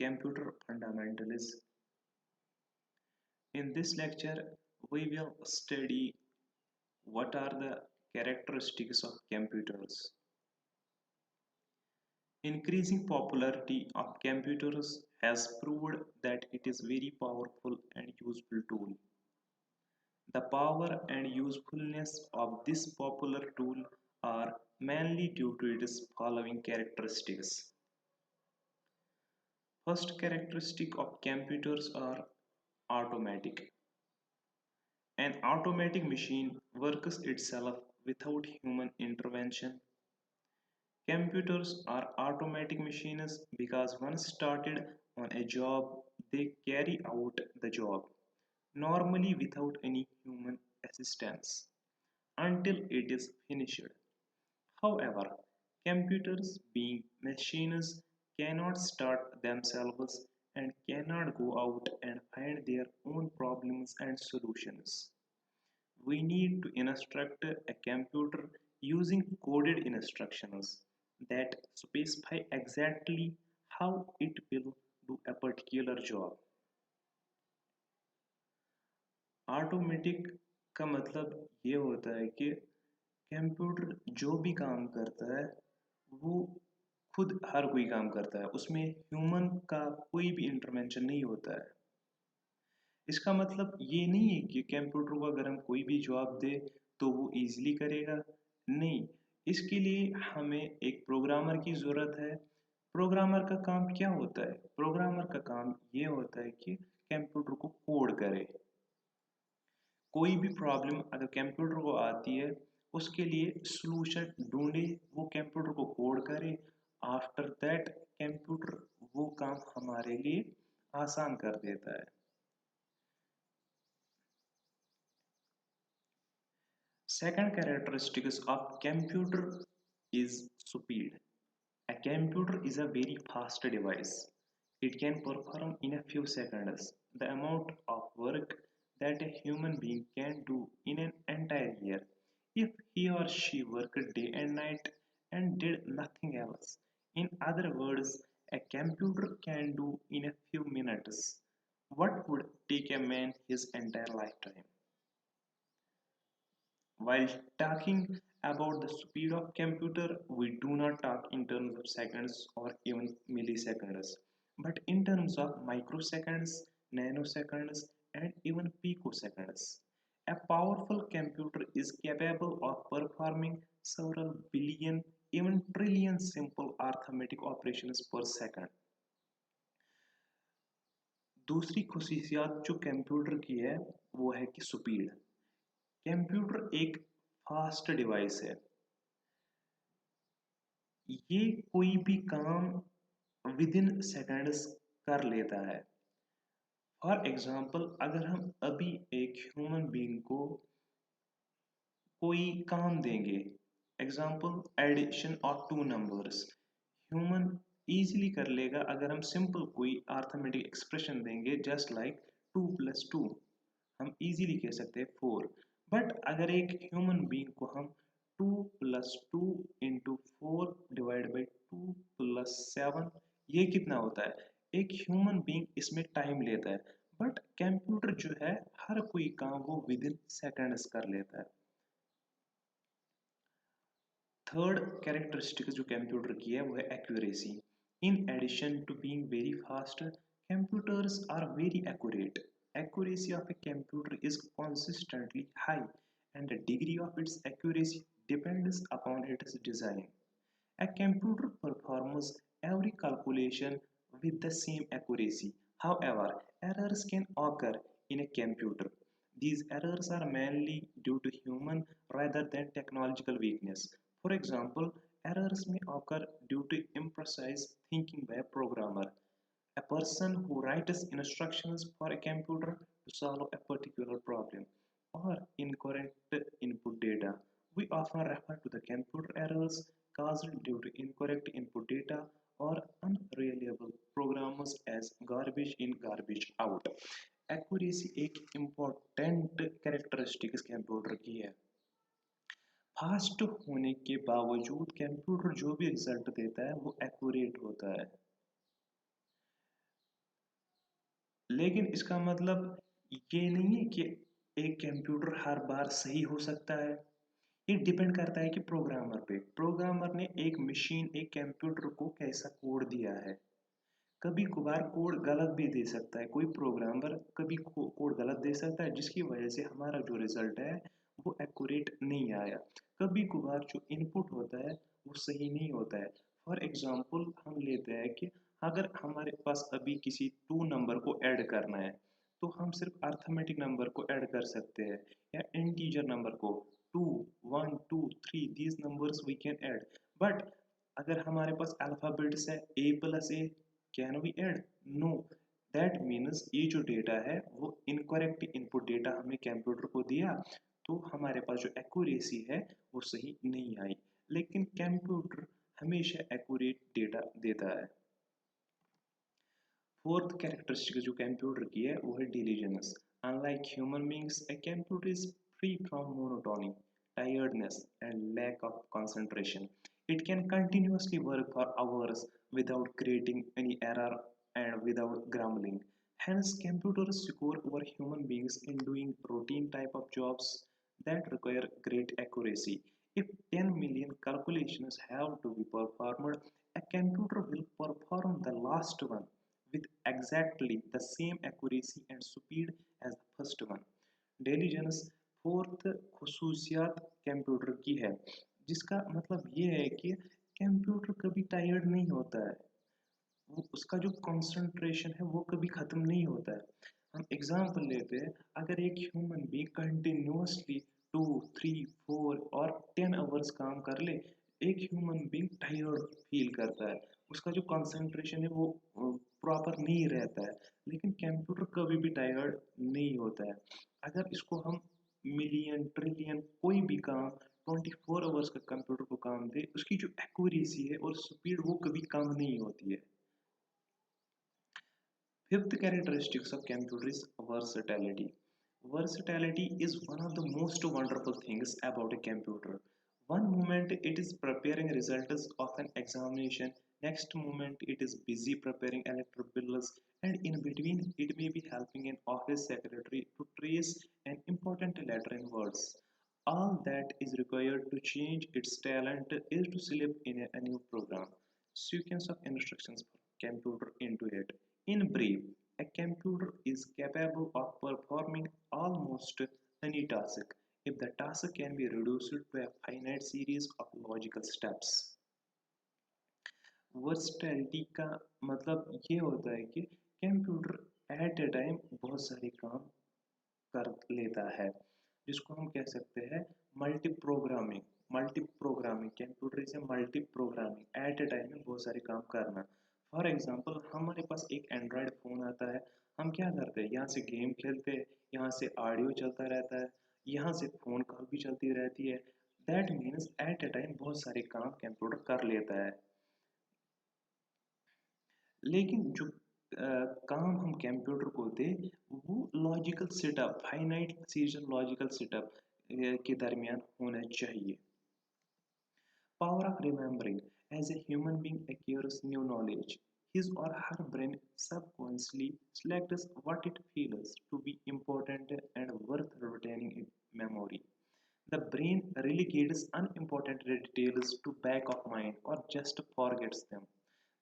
computer fundamentals. In this lecture, we will study what are the characteristics of computers. Increasing popularity of computers has proved that it is very powerful and useful tool. The power and usefulness of this popular tool are mainly due to its following characteristics. First characteristic of computers are automatic. An automatic machine works itself without human intervention. Computers are automatic machines because once started on a job, they carry out the job, normally without any human assistance, until it is finished. However, computers, being machines, cannot start themselves and cannot go out and find their own problems and solutions. We need to instruct a computer using coded instructions that specify exactly how it will do a particular job. Automatic का मतलब ये होता है कि computer जो भी काम करता है वो खुद हर कोई काम करता है, उसमें ह्यूमन का कोई भी इंटरवेंशन नहीं होता है। इसका मतलब ये नहीं है कि कंप्यूटर को अगर हम कोई भी जॉब दे तो वो इजीली करेगा, नहीं। इसके लिए हमें एक प्रोग्रामर की ज़रूरत है। प्रोग्रामर का काम क्या होता है? प्रोग्रामर का काम ये होता है कि कंप्यूटर को कोड करे। कोई भी प्रॉब्लम अगर कंप्यूटर को आती है उसके लिए सॉल्यूशन ढूंढे, वो कंप्यूटर को कोड करे। आफ्टर दैट कंप्यूटर वो काम हमारे लिए आसान कर देता है। Second characteristics of computer is speed. A computer is a very fast device. It can perform in a few seconds the amount of work that a human being can do in an entire year if he or she worked day and night and did nothing else. In other words, a computer can do in a few minutes what would take a man his entire lifetime. While talking about the speed of computer, we do not talk in terms of seconds or even milliseconds, but in terms of microseconds, nanoseconds, and even picoseconds. A powerful computer is capable of performing several billion, even trillion simple arithmetic operations per second. दूसरी खुशियात जो computer की है वो है कि speed. Computer एक fast device है, ये कोई भी काम विद इन सेकेंड्स कर लेता है। फॉर एग्जाम्पल, अगर हम अभी एक ह्यूमन बीइंग को कोई काम देंगे, example addition of two numbers, human easily कर लेगा। अगर हम सिंपल कोई अर्थमेटिक एक्सप्रेशन देंगे जस्ट लाइक 2 + 2, हम इजीली कह सकते हैं 4। बट अगर एक ह्यूमन बीइंग को हम 2 + 2 × 4 डिवाइड बाई 2 + 7, ये कितना होता है? एक ह्यूमन बीइंग इसमें टाइम लेता है, बट कंप्यूटर जो है हर कोई काम वो विद इन सेकेंड्स कर लेता है। थर्ड कैरेक्टरिस्टिक जो कंप्यूटर की है वो है accuracy. In addition to being very fast, computers are very accurate. Accuracy of a computer is consistently high, and the degree of its accuracy depends upon its design. A computer performs every calculation with the same accuracy. However, errors can occur in a computer. These errors are mainly due to human rather than technological weakness. For example, errors may occur due to imprecise thinking by a programmer, a person who writes instructions for a computer to solve a particular problem, or incorrect input data. We often refer to the computer errors caused due to incorrect input data or unreliable programs as garbage in garbage out. Accuracy एक important characteristics computer की है। Fast होने के बावजूद computer जो भी result देता है वो एक्यूरेट होता है। लेकिन इसका मतलब ये नहीं है कि एक कंप्यूटर हर बार सही हो सकता है। ये डिपेंड करता है कि प्रोग्रामर पे, प्रोग्रामर ने एक मशीन, एक कंप्यूटर को कैसा कोड दिया है। कभी कभार कोड गलत भी दे सकता है, कोई प्रोग्रामर कभी कोड गलत दे सकता है जिसकी वजह से हमारा जो रिजल्ट है वो एक्यूरेट नहीं आया। कभी कभार जो इनपुट होता है वो सही नहीं होता है। फॉर एग्जांपल हम लेते हैं कि अगर हमारे पास अभी किसी टू नंबर को ऐड करना है, तो हम सिर्फ अर्थमेटिक नंबर को ऐड कर सकते हैं या इंटीजर नंबर को, 2 1 2 3 these numbers we can add. But अगर हमारे पास अल्फाबेट्स है a plus A, can we add? No. That means ये जो डेटा है वो इनकरेक्ट इनपुट डेटा हमने कंप्यूटर को दिया, तो हमारे पास जो एक्यूरेसी है वो सही नहीं आई। लेकिन कंप्यूटर हमेशा एक्यूरेट डेटा देता है। फोर्थ कैरेक्टरिस्टिक जो कंप्यूटर की है वो है diligence. Unlike human beings, a computer is free from monotony, tiredness and lack of concentration. It can continuously work for hours without creating any error and without grumbling. Hence, computers score over human beings in doing routine type of jobs that require great accuracy. If 10 million calculations have to be performed, a computer will perform the last one with exactly the same accuracy and speed as the first one. Diligence fourth खसूसियात computer की है, जिसका मतलब ये है कि computer कभी tired नहीं होता है, वो उसका जो कंसंट्रेशन है वो कभी ख़त्म नहीं होता है। हम एग्जांपल लेते हैं, अगर एक ह्यूमन बीइंग कंटिन्यूअसली 2 3 4 और 10 आवर्स काम कर ले, एक ह्यूमन बीइंग टायर्ड फील करता है, उसका जो कंसंट्रेशन है वो प्रॉपर नहीं रहता है। लेकिन कंप्यूटर कभी भी टायर्ड नहीं होता है। अगर इसको हम मिलियन ट्रिलियन कोई भी काम 24 आवर्स का कंप्यूटर को काम दे, उसकी जो एक्यूरेसी है और स्पीड वो कभी कम नहीं होती है। Fifth characteristics of computer is versatility. Versatility is one of the most wonderful things about a computer. One moment it is preparing results of an examination, next moment it is busy preparing electric bills, and in between it may be helping an office secretary to trace an important letter in words. All that is required to change its talent is to slip in a new program, sequence of instructions for computer into it. In brief, a computer is capable of performing almost any task if the task can be reduced to a finite series of logical steps. Versatility का मतलब ये होता है कि computer eight a time बहुत सारे काम कर लेता है, जिसको हम कह सकते हैं multi programming. Multi programming computer से multi programming at a time में बहुत सारे काम करना। फॉर एग्जांपल हमारे पास एक एंड्रॉयड फ़ोन आता है, हम क्या करते हैं, यहाँ से गेम खेलते हैं, यहाँ से ऑडियो चलता रहता है, यहाँ से फ़ोन कॉल भी चलती रहती है। That means at a time बहुत सारे काम कंप्यूटर कर लेता है। लेकिन जो काम हम कंप्यूटर को दें वो logical setup, finite season logical setup के दरमियान होना चाहिए। Power of remembering. As a human being acquires new knowledge, his or her brain subconsciously selects what it feels to be important and worth retaining in memory. The brain relegates unimportant details to back of mind or just forgets them.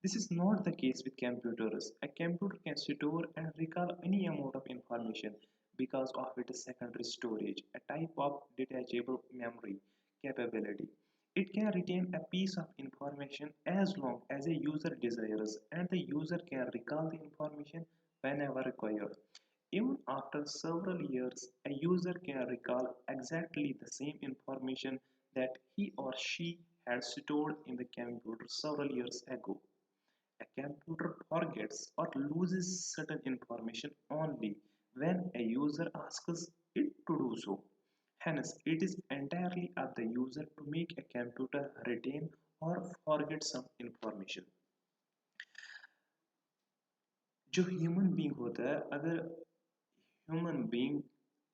This is not the case with computers. A computer can store and recall any amount of information because of its secondary storage, a type of detachable memory capability. It can retain a piece of information as long as a user desires, and the user can recall the information whenever required. Even after several years, a user can recall exactly the same information that he or she had stored in the computer several years ago. A computer forgets or loses certain information only when a user asks it to do so. Hence, it is entirely up the user to make a computer retain or forget some information. जो human being होता है, अगर human being,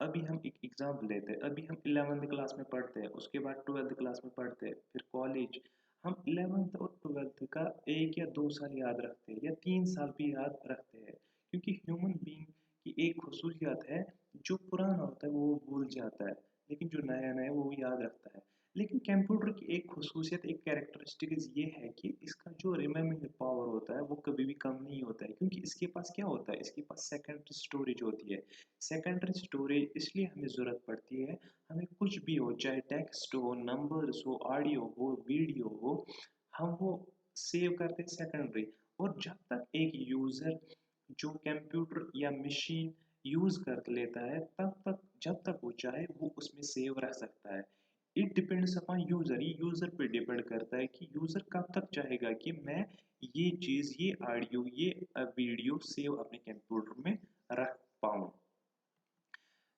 अभी हम एक example लेते हैं, अभी हम 11th क्लास में पढ़ते हैं, उसके बाद 12th क्लास में पढ़ते हैं, फिर कॉलेज। हम 11th और 12th का 1 या 2 साल याद रखते हैं या 3 साल भी याद रखते हैं, क्योंकि ह्यूमन बीइंग की एक खसूसियत है, जो पुराना होता है वो भूल जाता है, लेकिन जो नया नया है वो याद रखता है। लेकिन कंप्यूटर की एक खसूसियत, एक कैरेक्टरिस्टिक्स ये है कि इसका जो रिमेम्बरिंग पावर होता है वो कभी भी कम नहीं होता है, क्योंकि इसके पास क्या होता है, इसके पास सेकेंडरी स्टोरेज होती है। सेकेंडरी स्टोरेज इसलिए हमें ज़रूरत पड़ती है, हमें कुछ भी हो, चाहे टेक्स्ट हो, नंबर्स हो, ऑडियो हो, वीडियो हो, हम वो सेव करते हैं सेकेंडरी। और जब तक एक यूज़र जो कंप्यूटर या मशीन यूज़ कर लेता है, तब तक जब तक वो चाहे वो उसमें सेव रख सकता है। इट डिपेंड्स अपॉन यूज़र, ये यूज़र पे डिपेंड करता है कि यूज़र कब तक चाहेगा कि मैं ये चीज़, ये ऑडियो, ये वीडियो सेव अपने कंप्यूटर में रख पाऊँ।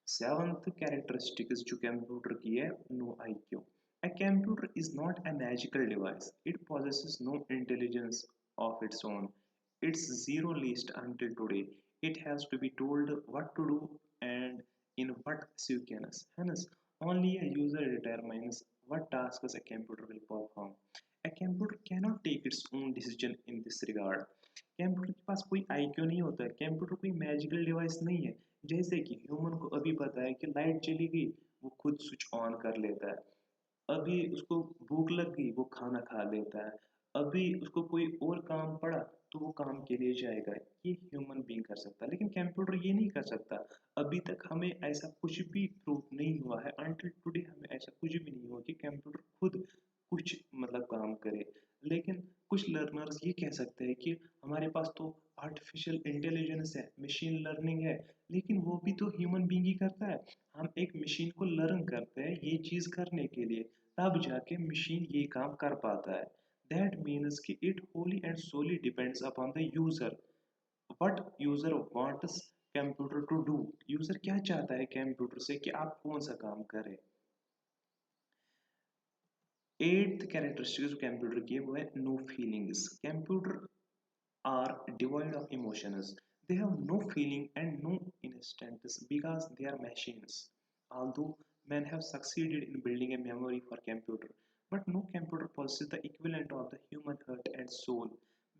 सेवंथ कैरेक्टरिस्टिक्स जो कंप्यूटर की है, no IQ. A computer is not a magical device. It possesses no intelligence of its own. It's zero least until today. It has to be told what to do and in what sequence. Hence, only a user determines what tasks a computer will perform. A computer cannot take its own decision in this regard. Computer के पास कोई IQ नहीं होता है, computer कोई magical device नहीं है। जैसे कि ह्यूमन को अभी पता है कि लाइट चली गई, वो खुद स्विच ऑन कर लेता है। अभी उसको भूख लग गई, वो खाना खा लेता है। अभी उसको कोई और काम पड़ा तो वो काम के लिए जाएगा। ये ह्यूमन बीइंग कर सकता है, लेकिन कंप्यूटर ये नहीं कर सकता। अभी तक हमें ऐसा कुछ भी प्रूफ नहीं हुआ है, अनटिल टुडे हमें ऐसा कुछ भी नहीं हुआ कि कंप्यूटर खुद कुछ मतलब काम करे। लेकिन कुछ लर्नर्स ये कह सकते हैं कि हमारे पास तो आर्टिफिशियल इंटेलिजेंस है, मशीन लर्निंग है, लेकिन वो भी तो ह्यूमन बीइंग ही करता है। हम एक मशीन को लर्न करते हैं ये चीज़ करने के लिए, तब जाके मशीन ये काम कर पाता है। दैट मीन्स कि it wholly and solely depends upon the user, what user wants computer to do. User क्या चाहता है कंप्यूटर से कि आप कौन सा काम करें। एट्थ कैरेक्टरिस्टिक जो कंप्यूटर की है वो है no feelings. Computer are devoid of emotions. They have no feeling and no instincts because they are machines. Although men have succeeded in building a memory for computer, but no computer possesses the equivalent of the human heart and soul,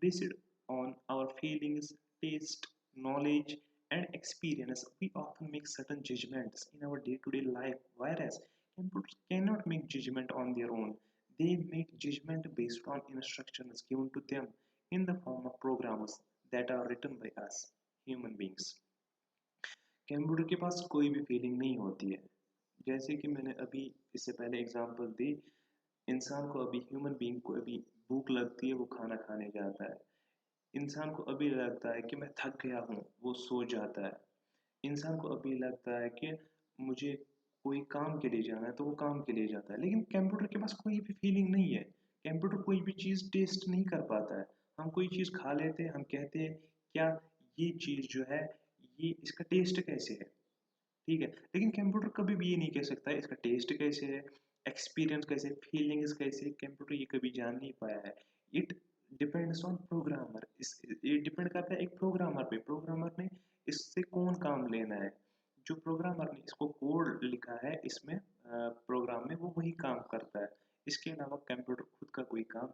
based on our feelings, taste, knowledge, and experience. We often make certain judgments in our day-to-day life, whereas computers cannot make judgment on their own. They make judgment based on instructions given to them in the form of programs that are written by us, human beings. Computer के पास कोई भी feeling नहीं होती है। जैसे कि मैंने अभी इससे पहले एग्जांपल दी, इंसान को अभी, ह्यूमन बीइंग को अभी भूख लगती है, वो खाना खाने जाता है। इंसान को अभी लगता है कि मैं थक गया हूँ, वो सो जाता है। इंसान को अभी लगता है कि मुझे कोई काम के लिए जाना है तो वो काम के लिए जाता है। लेकिन कंप्यूटर के पास कोई भी फीलिंग नहीं है। कंप्यूटर कोई भी चीज़ टेस्ट नहीं कर पाता है। हम कोई चीज़ खा लेते हैं, हम कहते हैं क्या ये चीज़ जो है, ये इसका टेस्ट कैसे है, ठीक है। लेकिन कंप्यूटर कभी भी ये नहीं कह सकता है इसका टेस्ट कैसे है, एक्सपीरियंस कैसे, फीलिंग्स कैसे, कंप्यूटर ये कभी जान नहीं पाया है। इट डिपेंड्स ऑन प्रोग्रामर, इस ये डिपेंड करता है एक प्रोग्रामर पे, प्रोग्रामर ने इससे कौन काम लेना है। जो प्रोग्रामर ने इसको कोड लिखा है इसमें प्रोग्राम में, वो वही काम करता है। इसके अलावा कंप्यूटर खुद का कोई काम